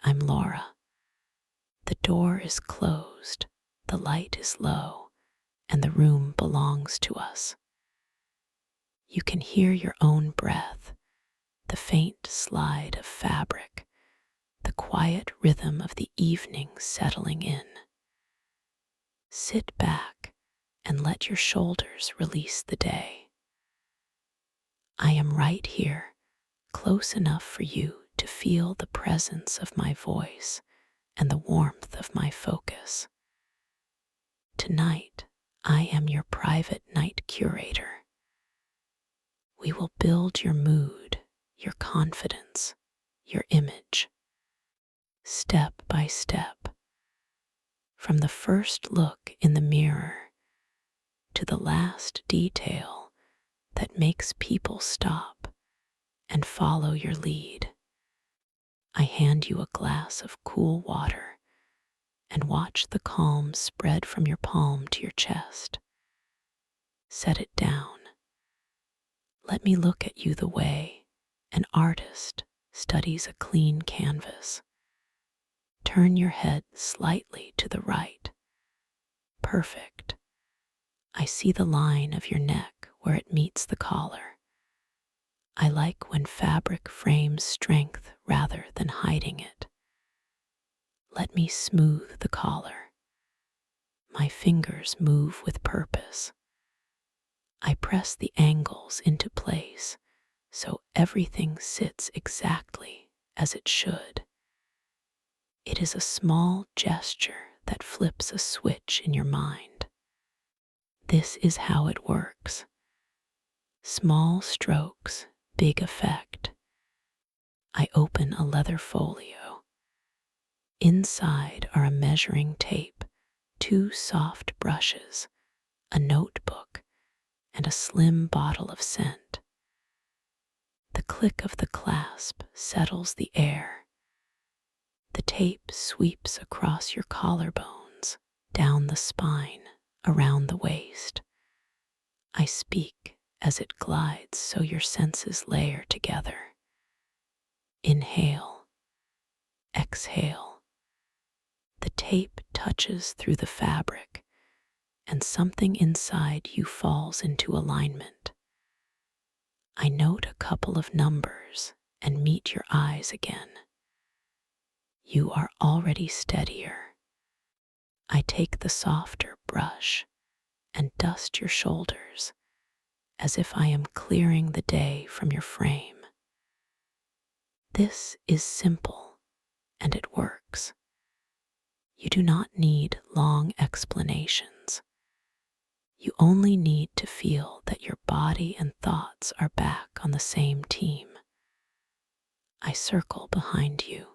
I'm Laura. The door is closed, the light is low, and the room belongs to us. You can hear your own breath, the faint slide of fabric, the quiet rhythm of the evening settling in. Sit back and let your shoulders release the day. I am right here, close enough for you to feel the presence of my voice and the warmth of my focus. Tonight, I am your private night curator. We will build your mood, your confidence, your image, step by step, from the first look in the mirror to the last detail that makes people stop and follow your lead. I hand you a glass of cool water and watch the calm spread from your palm to your chest. Set it down. Let me look at you the way an artist studies a clean canvas. Turn your head slightly to the right. Perfect. I see the line of your neck where it meets the collar. I like when fabric frames strength rather than hiding it. Let me smooth the collar. My fingers move with purpose. I press the angles into place so everything sits exactly as it should. It is a small gesture that flips a switch in your mind. This is how it works. Small strokes, big effect. I open a leather folio. Inside are a measuring tape, 2 soft brushes, a notebook, and a slim bottle of scent. The click of the clasp settles the air. The tape sweeps across your collarbones, down the spine, around the waist. I speak as it glides so your senses layer together. Inhale, exhale. The tape touches through the fabric, and something inside you falls into alignment. I note a couple of numbers and meet your eyes again. You are already steadier. I take the softer brush and dust your shoulders as if I am clearing the day from your frame. This is simple, and it works. You do not need long explanations. You only need to feel that your body and thoughts are back on the same team. I circle behind you.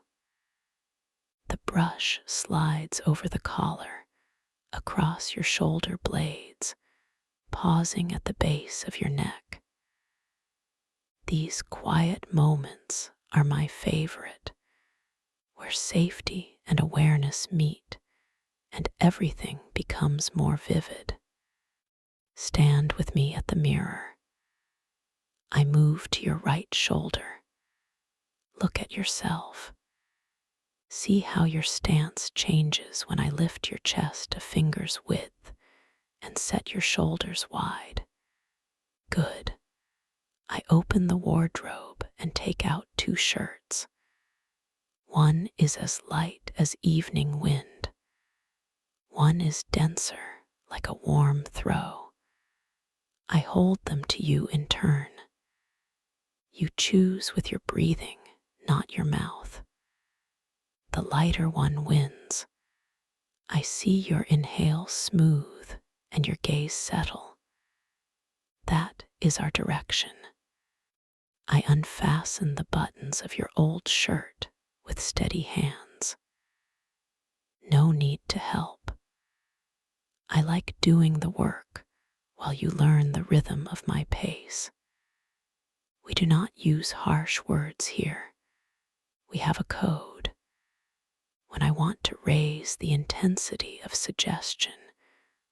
The brush slides over the collar, across your shoulder blades, pausing at the base of your neck. These quiet moments are my favorite, where safety and awareness meet and everything becomes more vivid. Stand with me at the mirror. I move to your right shoulder. Look at yourself. See how your stance changes when I lift your chest a finger's width and set your shoulders wide. Good. I open the wardrobe and take out 2 shirts. One is as light as evening wind. One is denser, like a warm throw. I hold them to you in turn. You choose with your breathing, not your mouth. The lighter one wins. I see your inhale smooth and your gaze settle. That is our direction. I unfasten the buttons of your old shirt with steady hands. No need to help. I like doing the work while you learn the rhythm of my pace. We do not use harsh words here. We have a code. When I want to raise the intensity of suggestion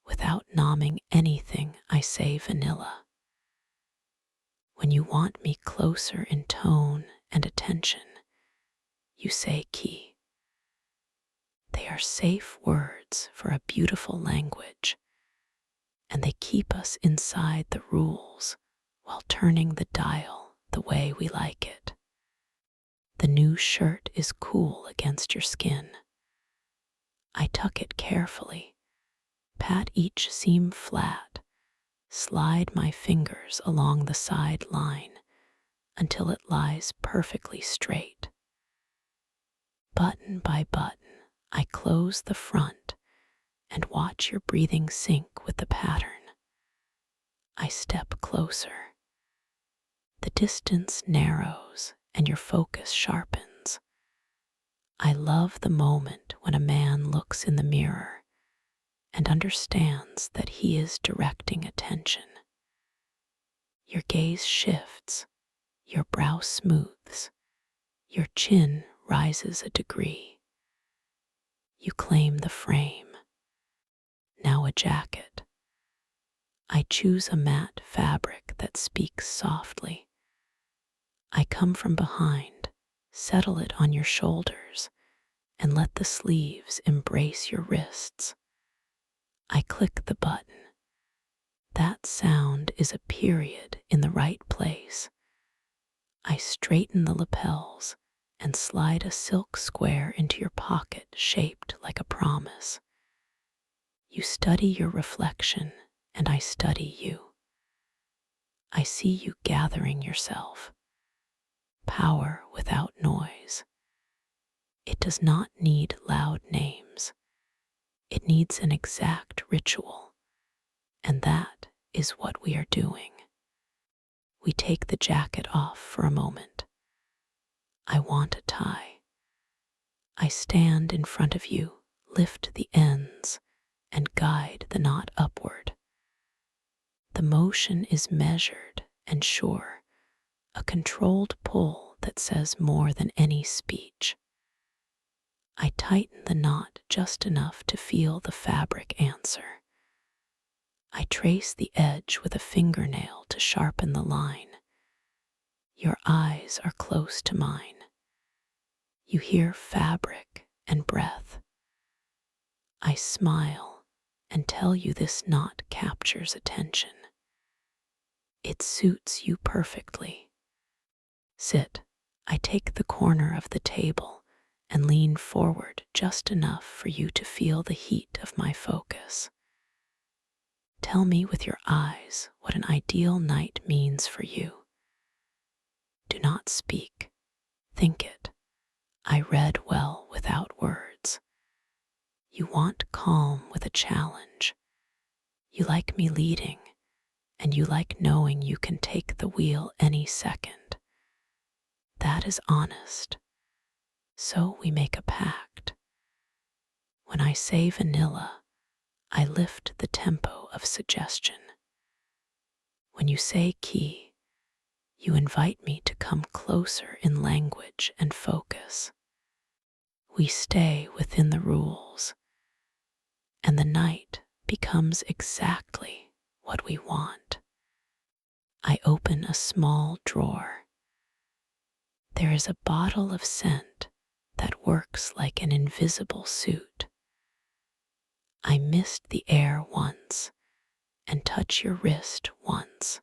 without nomming anything, I say vanilla. When you want me closer in tone and attention, you say key. They are safe words for a beautiful language, and they keep us inside the rules while turning the dial the way we like it. The new shirt is cool against your skin. I tuck it carefully, pat each seam flat, slide my fingers along the side line until it lies perfectly straight. Button by button, I close the front and watch your breathing sync with the pattern. I step closer. The distance narrows and your focus sharpens. I love the moment when a man looks in the mirror and understands that he is directing attention. Your gaze shifts, your brow smooths, your chin rises a degree. You claim the frame. Now a jacket. I choose a matte fabric that speaks softly. I come from behind, settle it on your shoulders, and let the sleeves embrace your wrists. I click the button. That sound is a period in the right place. I straighten the lapels and slide a silk square into your pocket shaped like a promise. You study your reflection, and I study you. I see you gathering yourself. Power without noise. It does not need loud names. It needs an exact ritual, and that is what we are doing. We take the jacket off for a moment. I want a tie. I stand in front of you, lift the ends, and guide the knot upward. The motion is measured and sure, a controlled pull that says more than any speech. I tighten the knot just enough to feel the fabric answer. I trace the edge with a fingernail to sharpen the line. Your eyes are close to mine. You hear fabric and breath. I smile and tell you this knot captures attention. It suits you perfectly. Sit. I take the corner of the table and lean forward just enough for you to feel the heat of my focus. Tell me with your eyes what an ideal night means for you. Do not speak. Think it. I read well without words. You want calm with a challenge. You like me leading, and you like knowing you can take the wheel any second. That is honest. So we make a pact. When I say vanilla, I lift the tempo of suggestion. When you say key, you invite me to come closer in language and focus. We stay within the rules, and the night becomes exactly what we want. I open a small drawer. There is a bottle of scent that works like an invisible suit. I mist the air once and touch your wrist once.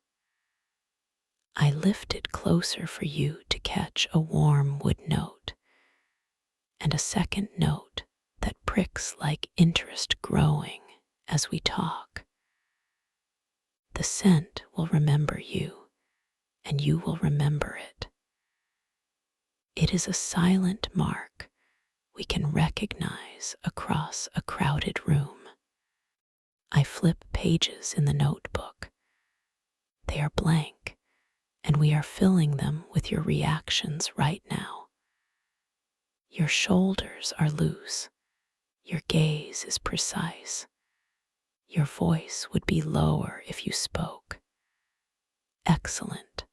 I lift it closer for you to catch a warm wood note and a second note that pricks like interest growing as we talk. The scent will remember you, and you will remember it. It is a silent mark we can recognize across a crowded room. I flip pages in the notebook. They are blank, and we are filling them with your reactions right now. Your shoulders are loose. Your gaze is precise. Your voice would be lower if you spoke. Excellent.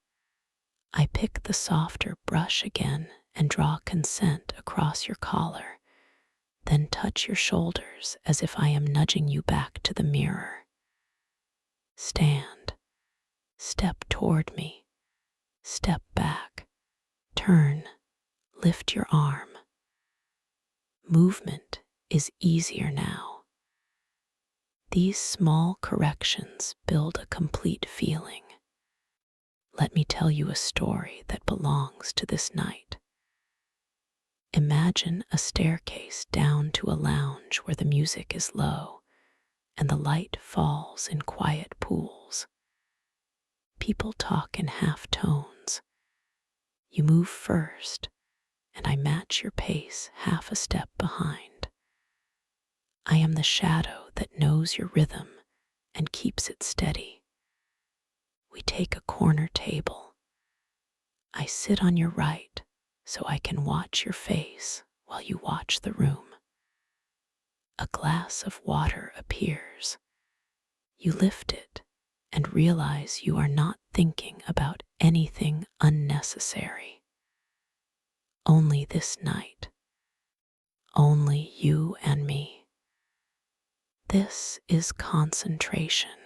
I pick the softer brush again and draw consent across your collar, then touch your shoulders as if I am nudging you back to the mirror. Stand. Step toward me. Step back. Turn. Lift your arm. Movement is easier now. These small corrections build a complete feeling. Let me tell you a story that belongs to this night. Imagine a staircase down to a lounge where the music is low and the light falls in quiet pools. People talk in half tones. You move first, and I match your pace half a step behind. I am the shadow that knows your rhythm and keeps it steady. We take a corner table. I sit on your right so I can watch your face while you watch the room. A glass of water appears. You lift it and realize you are not thinking about anything unnecessary. Only this night. Only you and me. This is concentration,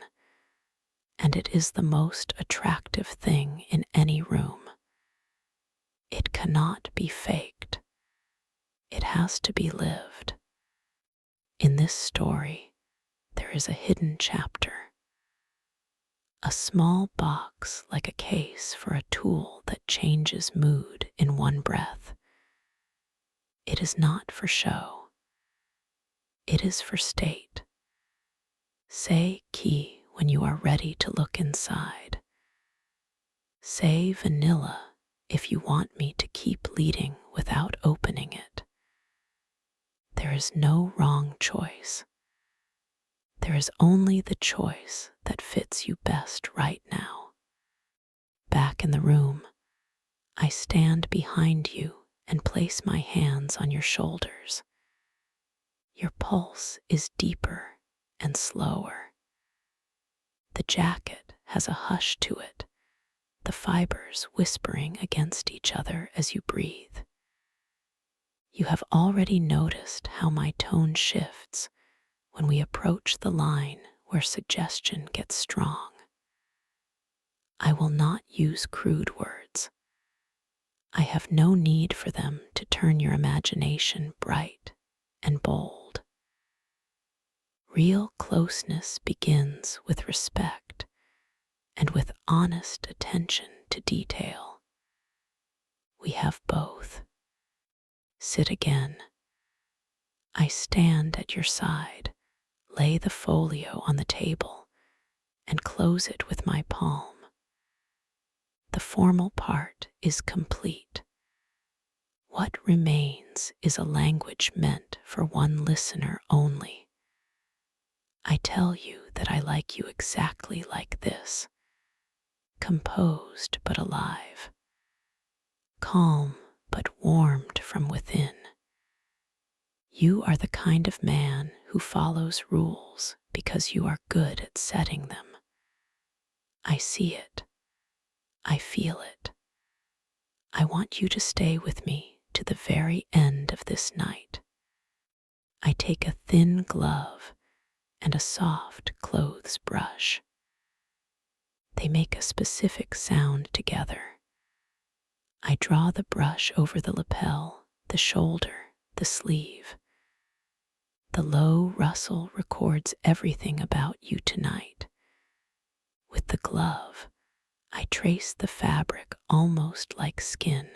and it is the most attractive thing in any room. It cannot be faked. It has to be lived. In this story, there is a hidden chapter. A small box like a case for a tool that changes mood in one breath. It is not for show. It is for state. Say key when you are ready to look inside. Say vanilla if you want me to keep leading without opening it. There is no wrong choice. There is only the choice that fits you best right now. Back in the room, I stand behind you and place my hands on your shoulders. Your pulse is deeper and slower. The jacket has a hush to it, the fibers whispering against each other as you breathe. You have already noticed how my tone shifts when we approach the line where suggestion gets strong. I will not use crude words. I have no need for them to turn your imagination bright and bold. Real closeness begins with respect and with honest attention to detail. We have both. Sit again. I stand at your side, lay the folio on the table, and close it with my palm. The formal part is complete. What remains is a language meant for one listener only. I tell you that I like you exactly like this, composed but alive, calm but warmed from within. You are the kind of man who follows rules because you are good at setting them. I see it. I feel it. I want you to stay with me to the very end of this night. I take a thin glove and a soft clothes brush. They make a specific sound together. I draw the brush over the lapel, the shoulder, the sleeve. The low rustle records everything about you tonight. With the glove, I trace the fabric almost like skin.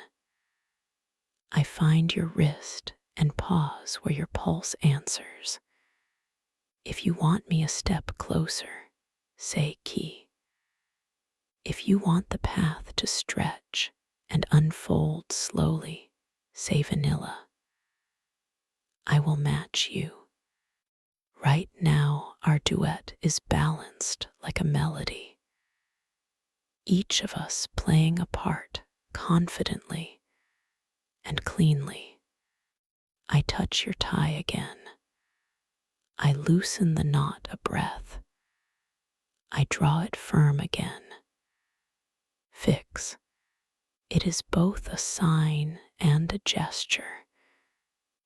I find your wrist and pause where your pulse answers. If you want me a step closer, say key. If you want the path to stretch and unfold slowly, say vanilla. I will match you. Right now, our duet is balanced like a melody. Each of us playing a part confidently and cleanly. I touch your tie again. I loosen the knot a breath. I draw it firm again. Fix. It is both a sign and a gesture.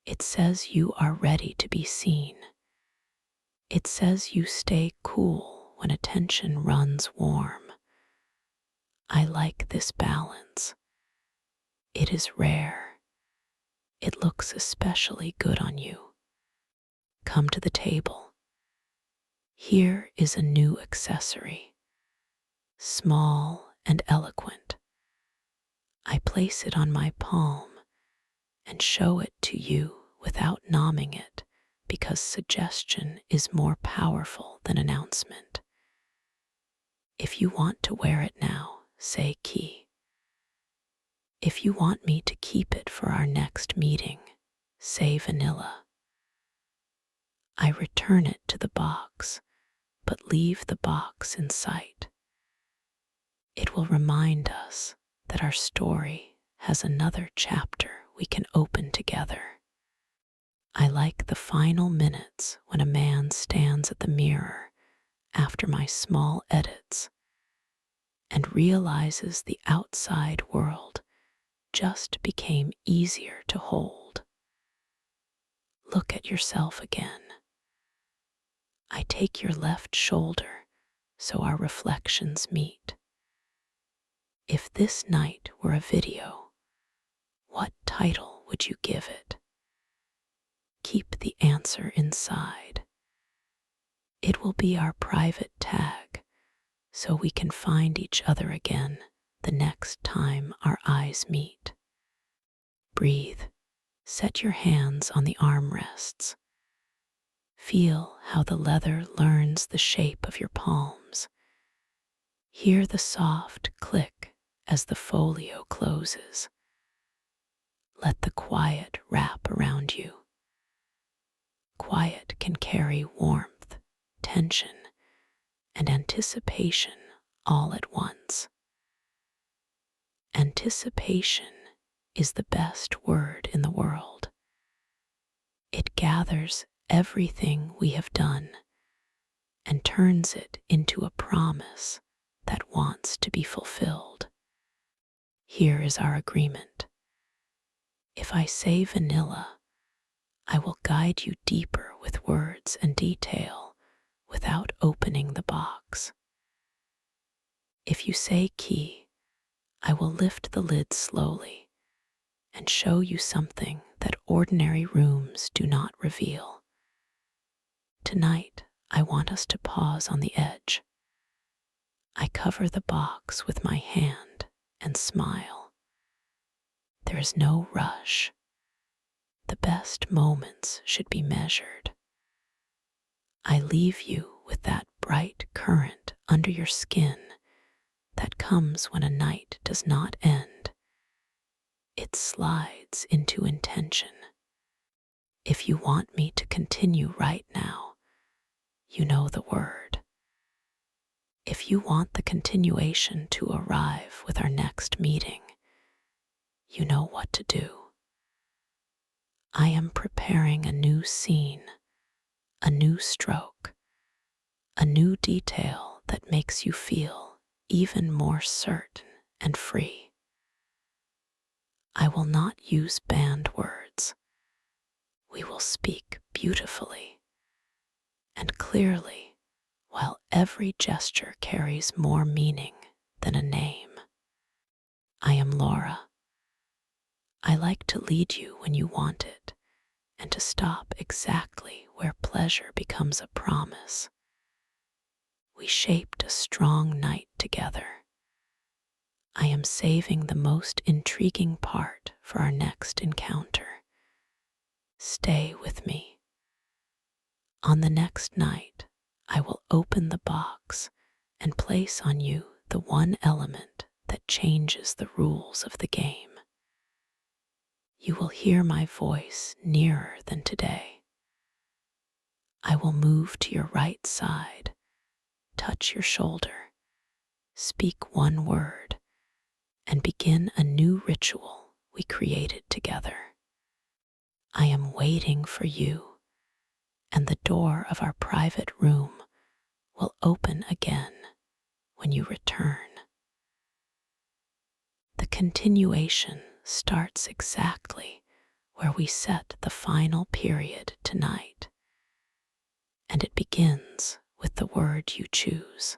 It says you are ready to be seen. It says you stay cool when attention runs warm. I like this balance. It is rare. It looks especially good on you. come to the table. Here is a new accessory, small and eloquent. I place it on my palm and show it to you without nomming it, because suggestion is more powerful than announcement. If you want to wear it now, say key. If you want me to keep it for our next meeting, say vanilla. I return it to the box, but leave the box in sight. It will remind us that our story has another chapter we can open together. I like the final minutes when a man stands at the mirror after my small edits and realizes the outside world just became easier to hold. Look at yourself again. I take your left shoulder so our reflections meet. If this night were a video, what title would you give it? Keep the answer inside. It will be our private tag, so we can find each other again the next time our eyes meet. Breathe. Set your hands on the armrests. Feel how the leather learns the shape of your palms. Hear the soft click as the folio closes. Let the quiet wrap around you. Quiet can carry warmth, tension, and anticipation all at once. Anticipation is the best word in the world. It gathers everything we have done and turns it into a promise that wants to be fulfilled. Here is our agreement. If I say vanilla, I will guide you deeper with words and detail without opening the box. If you say key, I will lift the lid slowly and show you something that ordinary rooms do not reveal. Tonight, I want us to pause on the edge. I cover the box with my hand and smile. There is no rush. The best moments should be measured. I leave you with that bright current under your skin that comes when a night does not end. It slides into intention. If you want me to continue right now, you know the word. If you want the continuation to arrive with our next meeting, you know what to do. I am preparing a new scene, a new stroke, a new detail that makes you feel even more certain and free. I will not use banned words. We will speak beautifully and clearly, while every gesture carries more meaning than a name. I am Laura. I like to lead you when you want it, and to stop exactly where pleasure becomes a promise. We shaped a strong night together. I am saving the most intriguing part for our next encounter. Stay with me. On the next night, I will open the box and place on you the one element that changes the rules of the game. You will hear my voice nearer than today. I will move to your right side, touch your shoulder, speak one word, and begin a new ritual we created together. I am waiting for you, and the door of our private room will open again when you return. The continuation starts exactly where we set the final period tonight, and it begins with the word you choose.